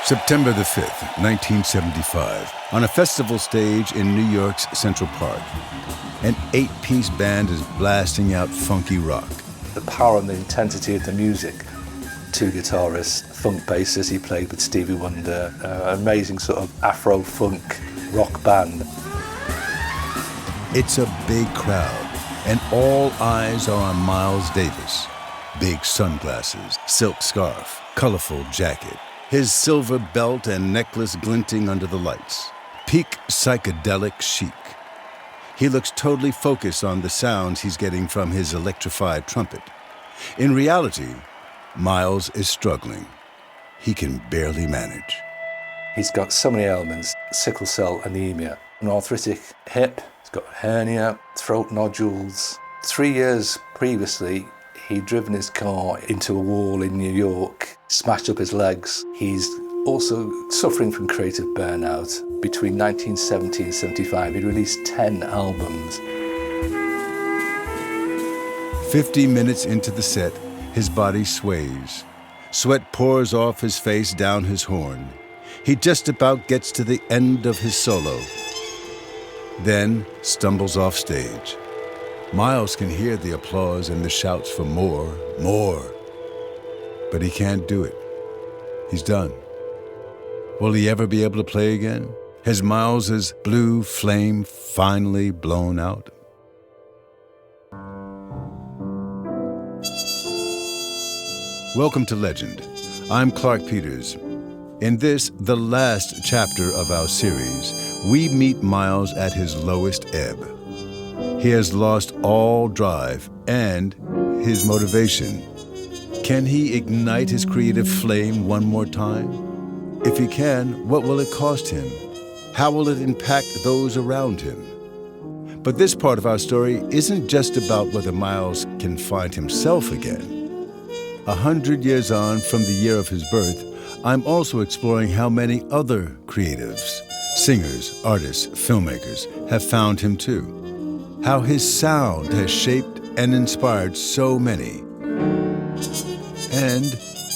September the 5th, 1975, on a festival stage in New York's Central Park. An 8-piece band is blasting out funky rock. The power and the intensity of the music. 2 guitarists, funk bassist, he played with Stevie Wonder, amazing sort of Afro-funk rock band. It's a big crowd, and all eyes are on Miles Davis. Big sunglasses, silk scarf, colorful jacket, his silver belt and necklace glinting under the lights. Peak psychedelic chic. He looks totally focused on the sounds he's getting from his electrified trumpet. In reality, Miles is struggling. He can barely manage. He's got so many ailments: sickle cell anemia, an arthritic hip, he's got a hernia, throat nodules. 3 years previously, he'd driven his car into a wall in New York, smashed up his legs. He's also suffering from creative burnout. Between 1970 and 75, he'd released 10 albums. 50 minutes into the set, his body sways. Sweat pours off his face down his horn. He just about gets to the end of his solo, then stumbles off stage. Miles can hear the applause and the shouts for more. But he can't do it. He's done. Will he ever be able to play again? Has Miles's blue flame finally blown out? Welcome to Legend. I'm Clarke Peters. In this, the last chapter of our series, we meet Miles at his lowest ebb. He has lost all drive and his motivation. Can he ignite his creative flame one more time? If he can, what will it cost him? How will it impact those around him? But this part of our story isn't just about whether Miles can find himself again. 100 years on from the year of his birth, I'm also exploring how many other creatives, singers, artists, filmmakers have found him too. How his sound has shaped and inspired so many. And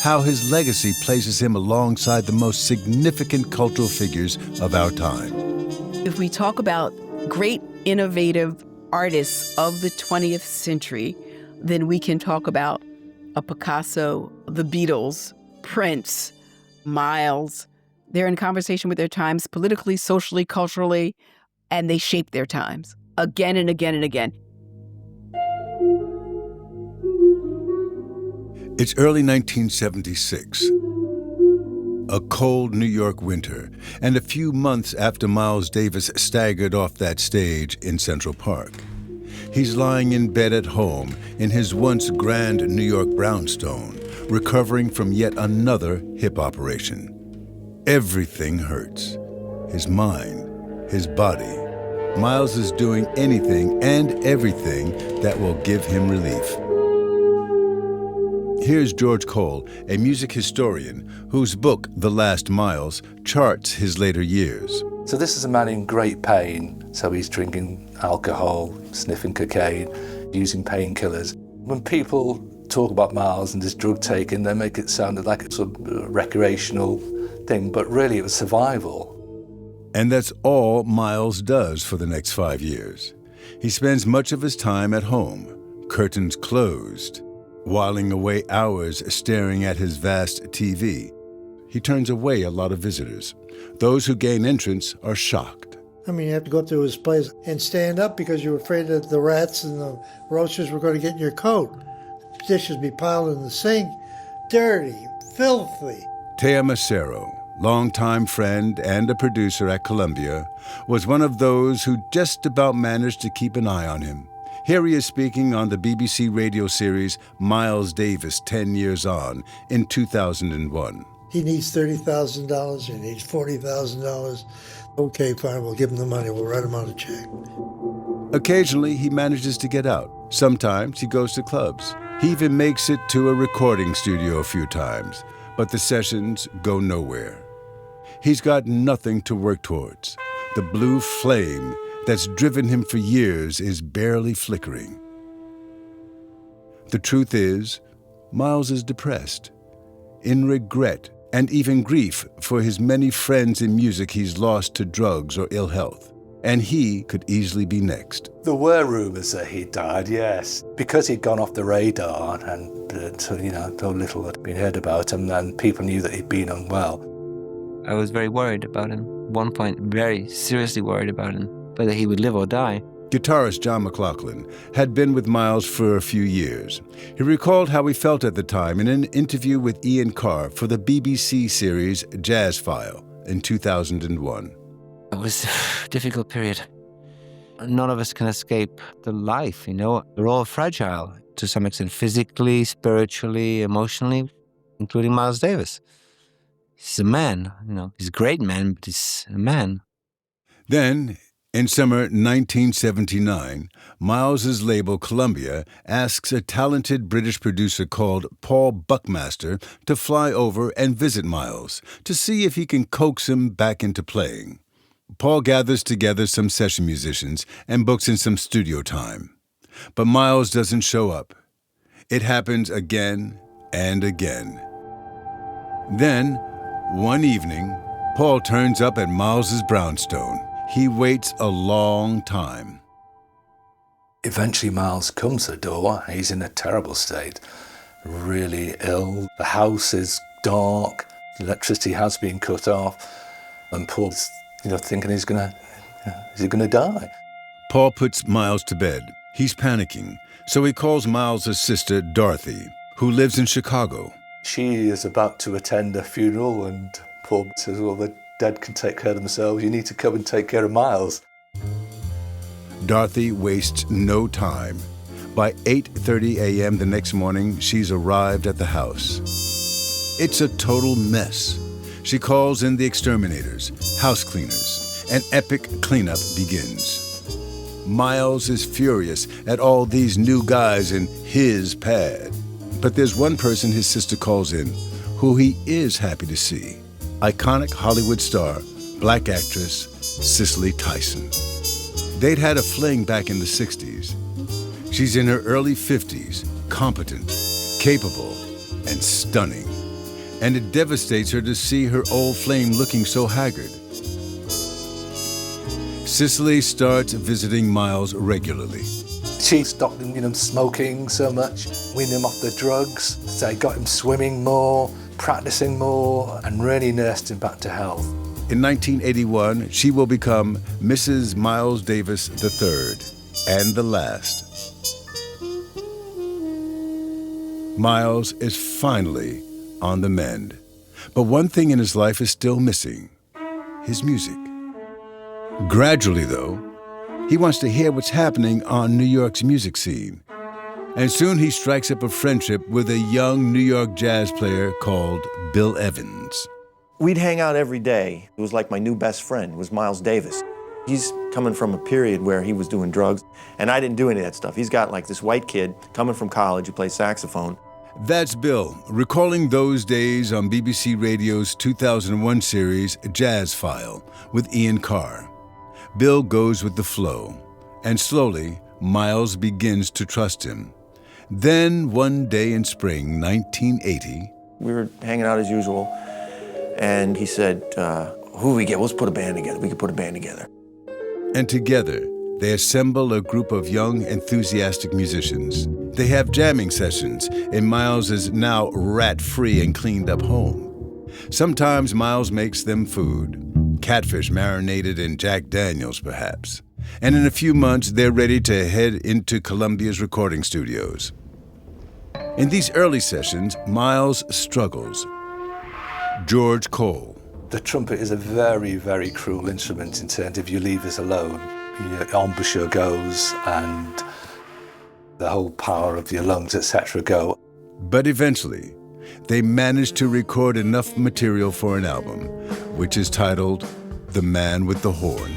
how his legacy places him alongside the most significant cultural figures of our time. If we talk about great innovative artists of the 20th century, then we can talk about a Picasso, the Beatles, Prince, Miles. They're in conversation with their times politically, socially, culturally, and they shape their times again and again and again. It's early 1976, a cold New York winter, and a few months after Miles Davis staggered off that stage in Central Park. He's lying in bed at home in his once grand New York brownstone, recovering from yet another hip operation. Everything hurts. His mind, his body. Miles is doing anything and everything that will give him relief. Here's George Cole, a music historian whose book, The Last Miles, charts his later years. So this is a man in great pain. So he's drinking alcohol, sniffing cocaine, using painkillers. When people talk about Miles and his drug taking, they make it sound like it's a recreational thing, but really it was survival. And that's all Miles does for the next 5 years. He spends much of his time at home, curtains closed, whiling away hours staring at his vast TV. He turns away a lot of visitors. Those who gain entrance are shocked. I mean, you have to go up to his place and stand up because you're afraid that the rats and the roaches were going to get in your coat. Dishes be piled in the sink, dirty, filthy. Tea Macero, longtime friend and a producer at Columbia, was one of those who just about managed to keep an eye on him. Here he is speaking on the BBC radio series Miles Davis 10 Years On in 2001. He needs $30,000, he needs $40,000. Okay, fine, we'll give him the money, we'll write him out a check. Occasionally, he manages to get out. Sometimes he goes to clubs. He even makes it to a recording studio a few times, but the sessions go nowhere. He's got nothing to work towards. The blue flame that's driven him for years is barely flickering. The truth is, Miles is depressed, in regret and even grief for his many friends in music he's lost to drugs or ill health. And he could easily be next. There were rumours that he died, yes. Because he'd gone off the radar and, so little had been heard about him, and people knew that he'd been unwell. I was very worried about him. At one point, very seriously worried about him, whether he would live or die. Guitarist John McLaughlin had been with Miles for a few years. He recalled how he felt at the time in an interview with Ian Carr for the BBC series Jazz File in 2001. It was a difficult period. None of us can escape the life, We're all fragile to some extent, physically, spiritually, emotionally, including Miles Davis. He's a man, He's a great man, but he's a man. Then, in summer 1979, Miles's label Columbia asks a talented British producer called Paul Buckmaster to fly over and visit Miles to see if he can coax him back into playing. Paul gathers together some session musicians and books in some studio time. But Miles doesn't show up. It happens again and again. Then, one evening, Paul turns up at Miles's brownstone. He waits a long time. Eventually Miles comes to the door. He's in a terrible state, really ill. The house is dark. The electricity has been cut off. And Paul's thinking is he gonna die? Paul puts Miles to bed. He's panicking, so he calls Miles' sister, Dorothy, who lives in Chicago. She is about to attend a funeral, and Paul says, well, the dead can take care of themselves. You need to come and take care of Miles. Dorothy wastes no time. By 8:30 a.m. the next morning, she's arrived at the house. It's a total mess. She calls in the exterminators, house cleaners. An epic cleanup begins. Miles is furious at all these new guys in his pad. But there's one person his sister calls in who he is happy to see. Iconic Hollywood star, black actress Cicely Tyson. They'd had a fling back in the 60s. She's in her early 50s, competent, capable, and stunning. And it devastates her to see her old flame looking so haggard. Cicely starts visiting Miles regularly. She stopped him, smoking so much, weaned him off the drugs. So got him swimming more, practicing more, and really nursed him back to health. In 1981, she will become Mrs. Miles Davis III, and the last. Miles is finally on the mend. But one thing in his life is still missing: his music. Gradually, though, he wants to hear what's happening on New York's music scene. And soon he strikes up a friendship with a young New York jazz player called Bill Evans. We'd hang out every day. It was like my new best friend was Miles Davis. He's coming from a period where he was doing drugs, and I didn't do any of that stuff. He's got like this white kid coming from college who plays saxophone. That's Bill, recalling those days on BBC Radio's 2001 series Jazz File with Ian Carr. Bill goes with the flow, and slowly, Miles begins to trust him. Then, one day in spring 1980... We were hanging out as usual, and he said, who do we get? Let's put a band together. We could put a band together. And together, they assemble a group of young, enthusiastic musicians. They have jamming sessions in Miles's now rat-free and cleaned-up home. Sometimes Miles makes them food, catfish marinated in Jack Daniels, perhaps. And in a few months, they're ready to head into Columbia's recording studios. In these early sessions, Miles struggles. George Cole. The trumpet is a very, very cruel instrument in terms of if you leave us alone, your embouchure goes and the whole power of your lungs, etc. go. But eventually, they managed to record enough material for an album, which is titled The Man with the Horn.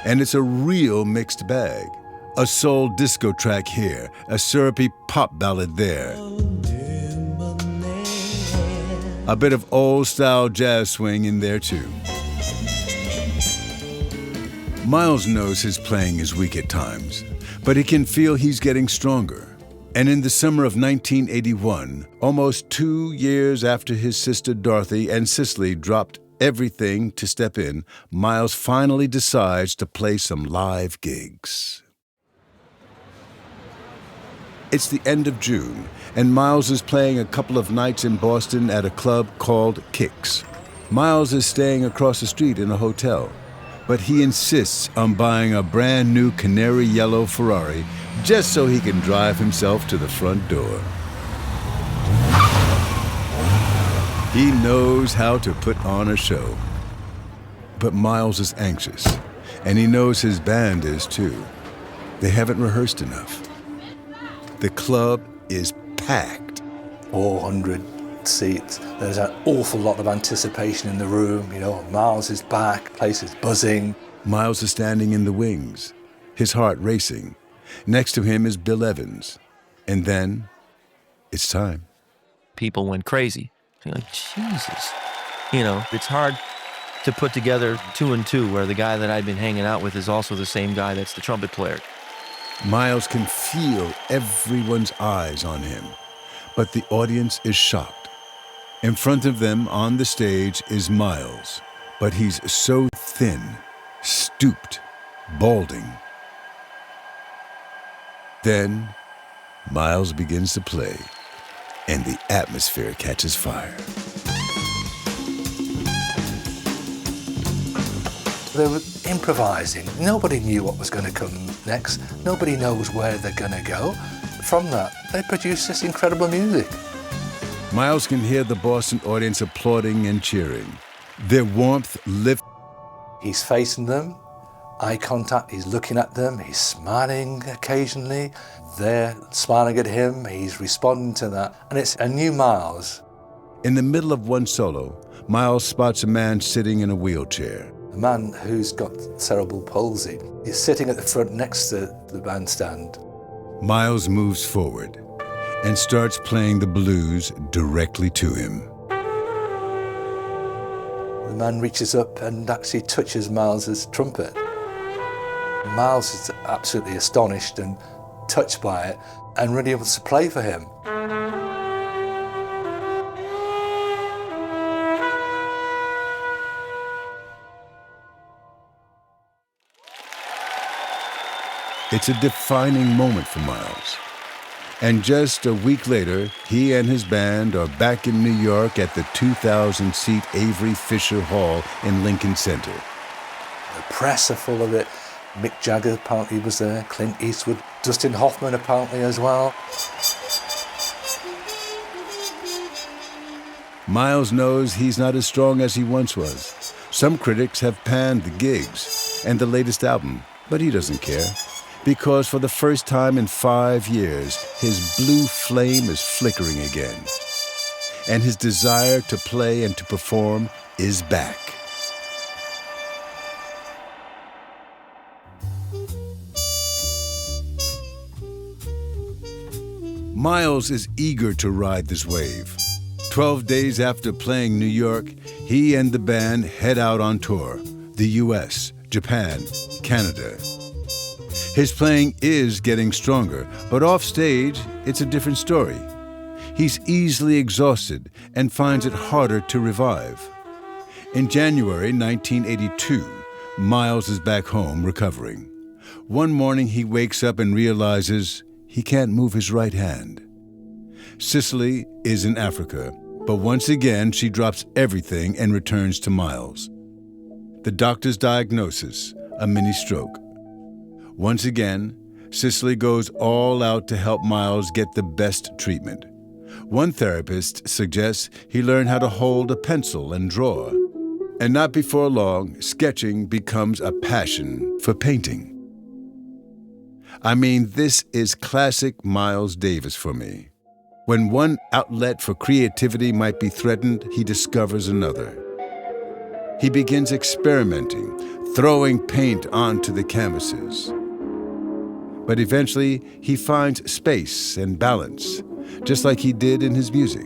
And it's a real mixed bag. A soul disco track here, a syrupy pop ballad there. A bit of old-style jazz swing in there, too. Miles knows his playing is weak at times, but he can feel he's getting stronger. And in the summer of 1981, almost 2 years after his sister Dorothy and Cicely dropped everything to step in, Miles finally decides to play some live gigs. It's the end of June, and Miles is playing a couple of nights in Boston at a club called Kicks. Miles is staying across the street in a hotel, but he insists on buying a brand new canary yellow Ferrari just so he can drive himself to the front door. He knows how to put on a show. But Miles is anxious, and he knows his band is too. They haven't rehearsed enough. The club is packed. 400 seats. There's an awful lot of anticipation in the room. Miles is back, place is buzzing. Miles is standing in the wings, his heart racing. Next to him is Bill Evans. And then, it's time. People went crazy. You're like, Jesus. It's hard to put together 2 and 2 where the guy that I've been hanging out with is also the same guy that's the trumpet player. Miles can feel everyone's eyes on him, but the audience is shocked. In front of them on the stage is Miles, but he's so thin, stooped, balding. Then, Miles begins to play, and the atmosphere catches fire. They were improvising. Nobody knew what was going to come next. Nobody knows where they're going to go. From that, they produced this incredible music. Miles can hear the Boston audience applauding and cheering. Their warmth lifts. He's facing them, eye contact, he's looking at them, he's smiling occasionally. They're smiling at him, he's responding to that. And it's a new Miles. In the middle of one solo, Miles spots a man sitting in a wheelchair. A man who's got cerebral palsy. He's sitting at the front next to the bandstand. Miles moves forward and starts playing the blues directly to him. The man reaches up and actually touches Miles's trumpet. Miles is absolutely astonished and touched by it and really wants to play for him. It's a defining moment for Miles. And just a week later, he and his band are back in New York at the 2,000-seat Avery Fisher Hall in Lincoln Center. The press are full of it. Mick Jagger apparently was there, Clint Eastwood, Dustin Hoffman apparently as well. Miles knows he's not as strong as he once was. Some critics have panned the gigs and the latest album, but he doesn't care. Because for the first time in 5 years, his blue flame is flickering again. And his desire to play and to perform is back. Miles is eager to ride this wave. 12 days after playing New York, he and the band head out on tour, the US, Japan, Canada. His playing is getting stronger, but off stage, it's a different story. He's easily exhausted and finds it harder to revive. In January 1982, Miles is back home recovering. One morning, he wakes up and realizes he can't move his right hand. Cicely is in Africa, but once again, she drops everything and returns to Miles. The doctor's diagnosis, a mini stroke. Once again, Cicely goes all out to help Miles get the best treatment. One therapist suggests he learn how to hold a pencil and draw. And not before long, sketching becomes a passion for painting. I mean, this is classic Miles Davis for me. When one outlet for creativity might be threatened, he discovers another. He begins experimenting, throwing paint onto the canvases. But eventually, he finds space and balance, just like he did in his music.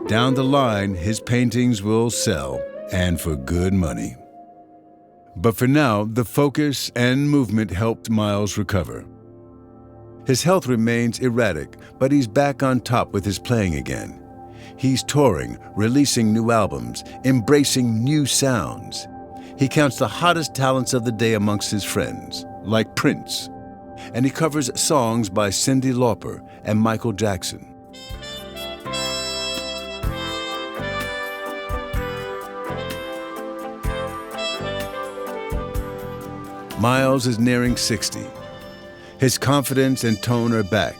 Down the line, his paintings will sell, and for good money. But for now, the focus and movement helped Miles recover. His health remains erratic, but he's back on top with his playing again. He's touring, releasing new albums, embracing new sounds. He counts the hottest talents of the day amongst his friends, like Prince, and he covers songs by Cyndi Lauper and Michael Jackson. Miles is nearing 60. His confidence and tone are back,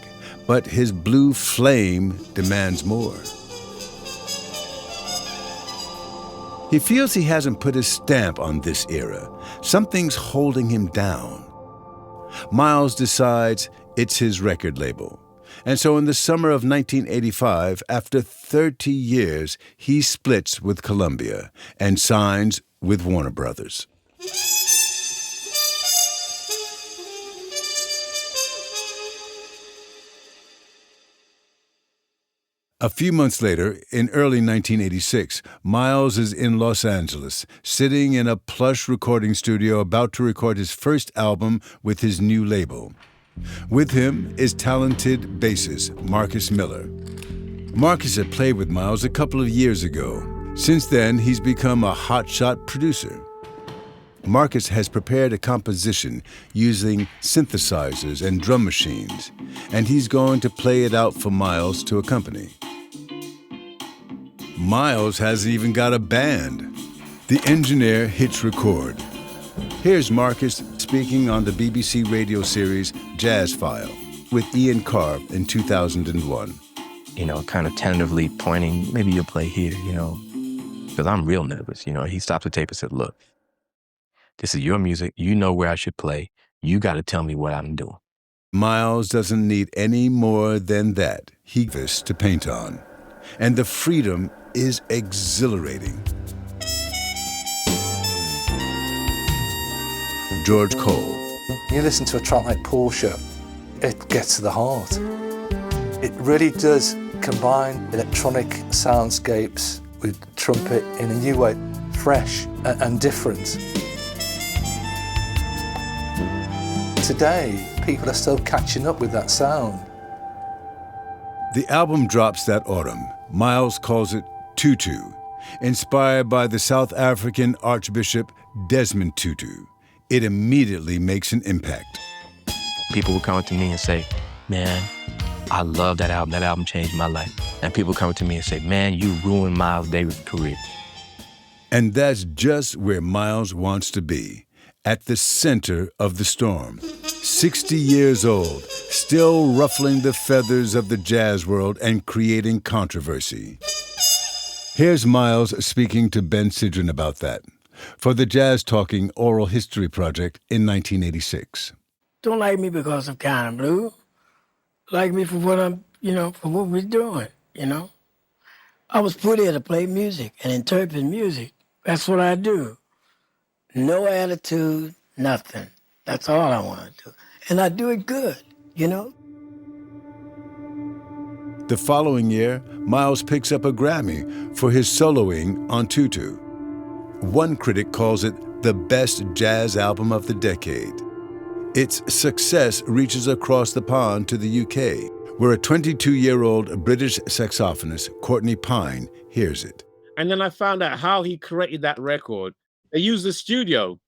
but his blue flame demands more. He feels he hasn't put his stamp on this era. Something's holding him down. Miles decides it's his record label. And so in the summer of 1985, after 30 years, he splits with Columbia and signs with Warner Brothers. A few months later, in early 1986, Miles is in Los Angeles, sitting in a plush recording studio about to record his first album with his new label. With him is talented bassist Marcus Miller. Marcus had played with Miles a couple of years ago. Since then, he's become a hotshot producer. Marcus has prepared a composition using synthesizers and drum machines, and he's going to play it out for Miles to accompany. Miles hasn't even got a band. The engineer hits record. Here's Marcus speaking on the BBC radio series Jazz File with Ian Carr in 2001. Kind of tentatively pointing, maybe you'll play here, because I'm real nervous. He stopped the tape and said, look, this is your music. You know where I should play. You got to tell me what I'm doing. Miles doesn't need any more than that. He has to paint on. And the freedom is exhilarating. George Cole. You listen to a track like Porsche, it gets to the heart. It really does combine electronic soundscapes with trumpet in a new way, fresh and different. Today, people are still catching up with that sound. The album drops that autumn. Miles calls it Tutu, inspired by the South African Archbishop Desmond Tutu. It immediately makes an impact. People would come up to me and say, man, I love that album. That album changed my life. And people come up to me and say, man, you ruined Miles Davis' career. And that's just where Miles wants to be, at the center of the storm. 60 years old, still ruffling the feathers of the jazz world and creating controversy. Here's Miles speaking to Ben Sidran about that for the Jazz Talking Oral History Project in 1986. Don't like me because I'm kind of blue. Like me for what I'm, for what we're doing, I was put here to play music and interpret music. That's what I do. No attitude, nothing. That's all I want to do. And I do it good, The following year, Miles picks up a Grammy for his soloing on Tutu. One critic calls it the best jazz album of the decade. Its success reaches across the pond to the UK, where a 22-year-old British saxophonist, Courtney Pine, hears it. And then I found out how he created that record. They used the studio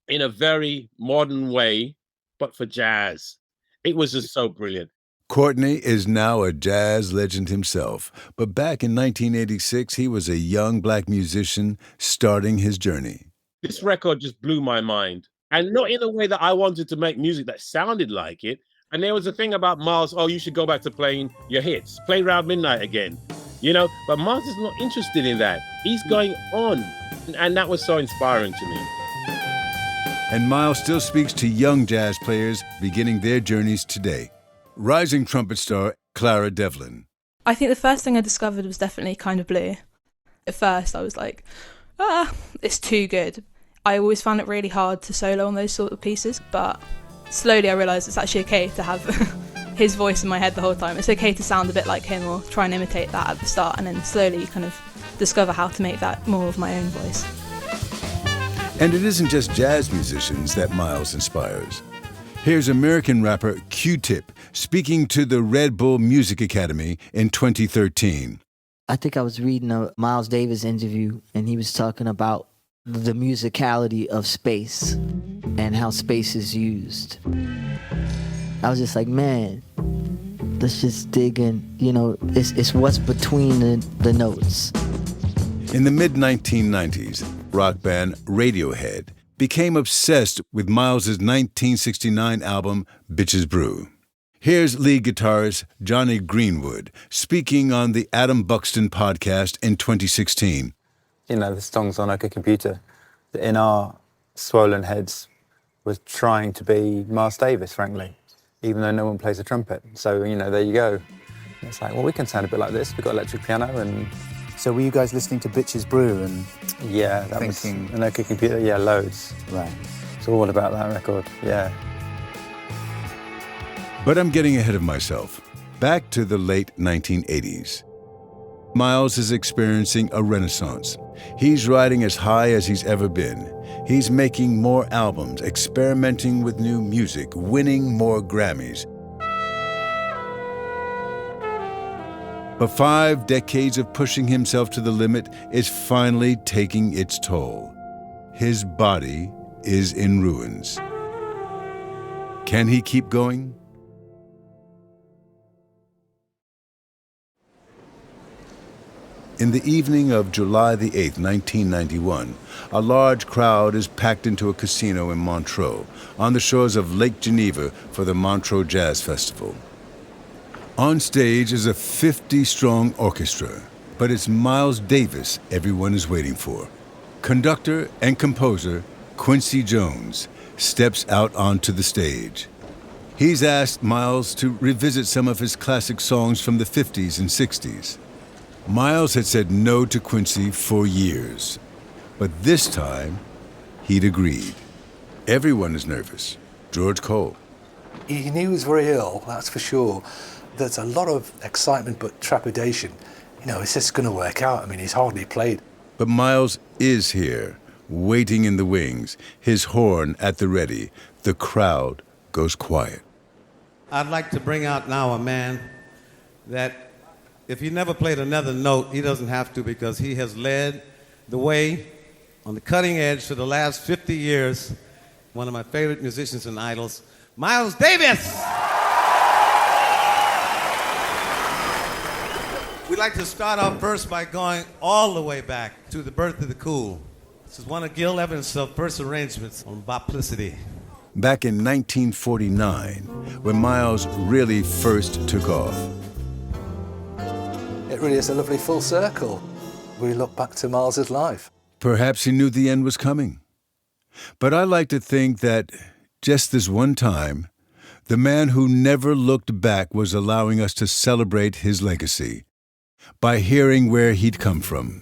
in a very modern way, but for jazz. It was just so brilliant. Courtney is now a jazz legend himself, but back in 1986, he was a young black musician starting his journey. This record just blew my mind. And not in a way that I wanted to make music that sounded like it. And there was a thing about Miles, you should go back to playing your hits, play Round Midnight again, But Miles is not interested in that. He's going on. And that was so inspiring to me. And Miles still speaks to young jazz players beginning their journeys today. Rising trumpet star Clara Devlin. I think the first thing I discovered was definitely Kind of Blue. At first I was like, it's too good. I always found it really hard to solo on those sort of pieces, but slowly I realised it's actually okay to have his voice in my head the whole time. It's okay to sound a bit like him or try and imitate that at the start, and then slowly kind of discover how to make that more of my own voice. And it isn't just jazz musicians that Miles inspires. Here's American rapper Q-Tip speaking to the Red Bull Music Academy in 2013. I think I was reading a Miles Davis interview, and he was talking about the musicality of space and how space is used. I was just like, man, let's just dig in. You know, it's what's between the notes. In the mid-1990s, rock band Radiohead became obsessed with Miles' 1969 album, Bitches Brew. Here's lead guitarist Johnny Greenwood speaking on the Adam Buxton podcast in 2016. You know, the songs on OK Computer, in our swollen heads, was trying to be Miles Davis, frankly, even though no one plays a trumpet. So, you know, there you go. It's like, well, we can sound a bit like this. We've got electric piano and... So were you guys listening to Bitches Brew and yeah, that thinking... was an OK Computer, yeah, loads. Right. It's all about that record, yeah. But I'm getting ahead of myself. Back to the late 1980s. Miles is experiencing a renaissance. He's riding as high as he's ever been. He's making more albums, experimenting with new music, winning more Grammys. But 5 decades of pushing himself to the limit is finally taking its toll. His body is in ruins. Can he keep going? In the evening of July the 8th, 1991, a large crowd is packed into a casino in Montreux, on the shores of Lake Geneva for the Montreux Jazz Festival. On stage is a 50-strong orchestra, but it's Miles Davis everyone is waiting for. Conductor and composer Quincy Jones steps out onto the stage. He's asked Miles to revisit some of his classic songs from the 50s and 60s. Miles had said no to Quincy for years, but this time he'd agreed. Everyone is nervous. George Cole. He knew he was very ill, that's for sure. There's a lot of excitement but trepidation. You know, is this going to work out? I mean, he's hardly played. But Miles is here, waiting in the wings, his horn at the ready. The crowd goes quiet. I'd like to bring out now a man that if he never played another note, he doesn't have to, because he has led the way on the cutting edge for the last 50 years. One of my favorite musicians and idols, Miles Davis! We'd like to start off first by going all the way back to the birth of the cool. This is one of Gil Evans' first arrangements on Boplicity. Back in 1949, when Miles really first took off. It really is a lovely full circle. We look back to Miles's life. Perhaps he knew the end was coming. But I like to think that just this one time, the man who never looked back was allowing us to celebrate his legacy by hearing where he'd come from.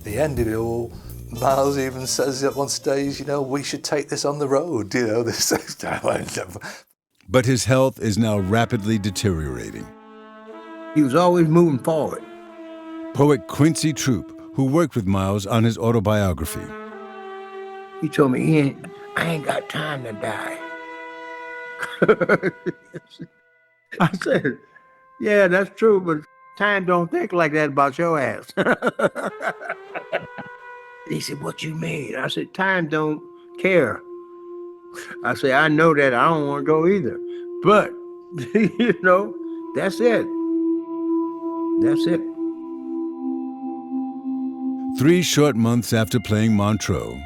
The end of it all, Miles even says at one stage, you know, we should take this on the road, you know. But his health is now rapidly deteriorating. He was always moving forward. Poet Quincy Troop, who worked with Miles on his autobiography. He told me, I ain't got time to die. I said, yeah, that's true, but time don't think like that about your ass. He said, what you mean? I said, time don't care. I said, I know that. I don't want to go either. But, you know, that's it. That's it. 3 short months after playing Montreux,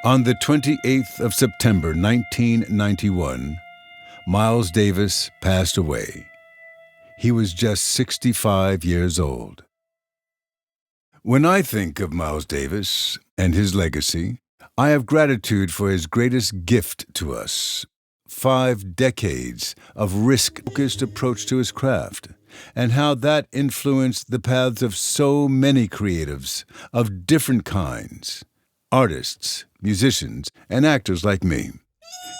on the 28th of September, 1991, Miles Davis passed away. He was just 65 years old. When I think of Miles Davis and his legacy, I have gratitude for his greatest gift to us, 5 decades of risk-focused approach to his craft, and how that influenced the paths of so many creatives of different kinds, artists, musicians, and actors like me.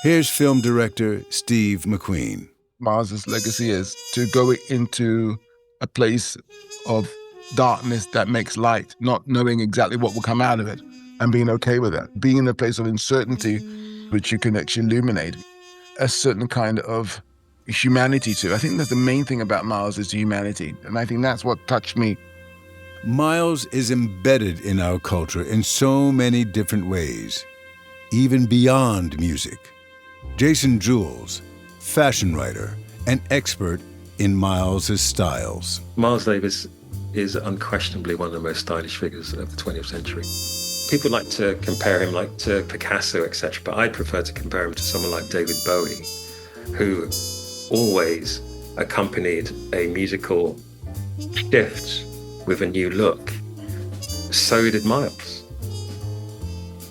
Here's film director Steve McQueen. Miles's legacy is to go into a place of darkness that makes light, not knowing exactly what will come out of it, and being okay with that. Being in a place of uncertainty which you can actually illuminate a certain kind of humanity to. I think that's the main thing about Miles is the humanity. And I think that's what touched me. Miles is embedded in our culture in so many different ways, even beyond music. Jason Jules, fashion writer and expert in Miles's styles. Miles Davis is unquestionably one of the most stylish figures of the 20th century. People like to compare him like to Picasso, etc., but I prefer to compare him to someone like David Bowie, who always accompanied a musical shift with a new look. So did Miles.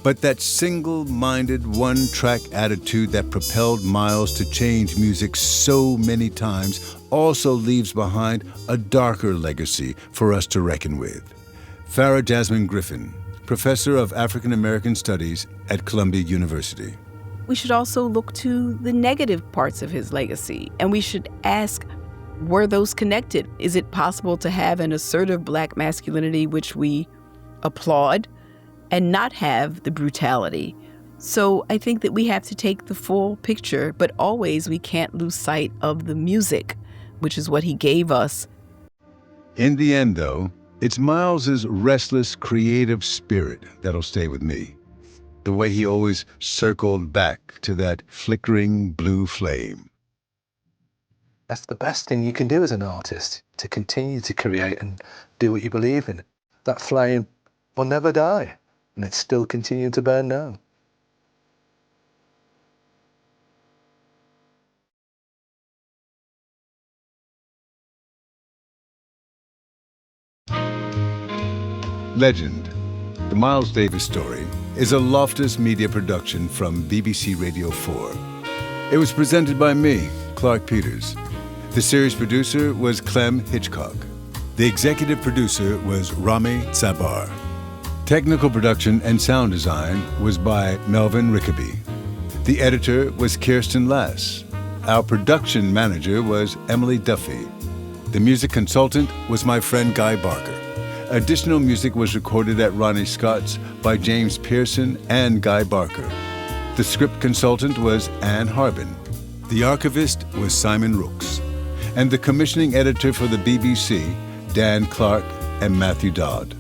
But that single-minded, one-track attitude that propelled Miles to change music so many times also leaves behind a darker legacy for us to reckon with. Farah Jasmine Griffin, professor of African American Studies at Columbia University. We should also look to the negative parts of his legacy, and we should ask, were those connected? Is it possible to have an assertive Black masculinity which we applaud and not have the brutality? So I think that we have to take the full picture, but always we can't lose sight of the music, which is what he gave us. In the end, though, it's Miles's restless, creative spirit that'll stay with me. The way he always circled back to that flickering blue flame. That's the best thing you can do as an artist, to continue to create and do what you believe in. That flame will never die, and it's still continuing to burn now. Legend, the Miles Davis story, is a Loftus Media production from BBC Radio 4. It was presented by me, Clarke Peters. The series producer was Clem Hitchcock. The executive producer was Rami Sabar. Technical production and sound design was by Melvin Rickaby. The editor was Kirsten Lass. Our production manager was Emily Duffy. The music consultant was my friend Guy Barker. Additional music was recorded at Ronnie Scott's by James Pearson and Guy Barker. The script consultant was Anne Harbin. The archivist was Simon Rooks. And the commissioning editor for the BBC, Dan Clark and Matthew Dodd.